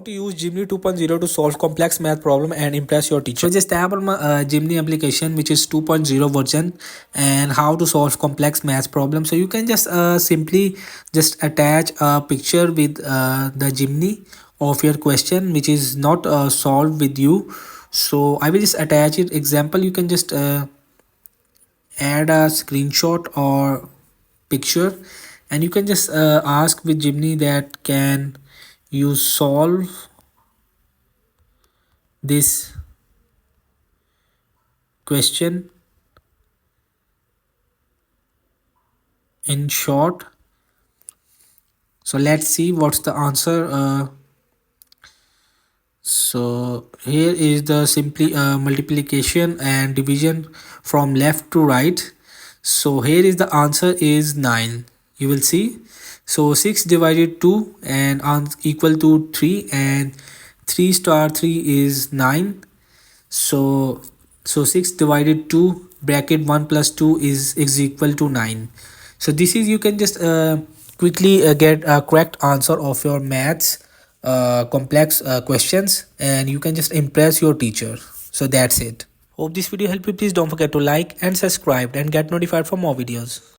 How to use Gemini 2.0 to solve complex math problem and impress your teacher. So just tap on my Gemini application, which is 2.0 version, and how to solve complex math problem. So you can just simply just attach a picture with the Gemini of your question, which is not solved with you. So I will just attach it. Example, you can just add a screenshot or picture, and you can just ask with Gemini that can you solve this question in short. So let's see what's the answer. So here is the simply multiplication and division from left to right. So here is the answer is 9. You will see. So 6 divided 2 and equal to 3, and 3 star 3 is 9. So 6 divided 2 bracket 1 plus 2 is equal to 9. So this is, you can just quickly get a correct answer of your maths complex questions, and you can just impress your teacher. So that's it. Hope this video helped you. Please don't forget to like and subscribe and get notified for more videos.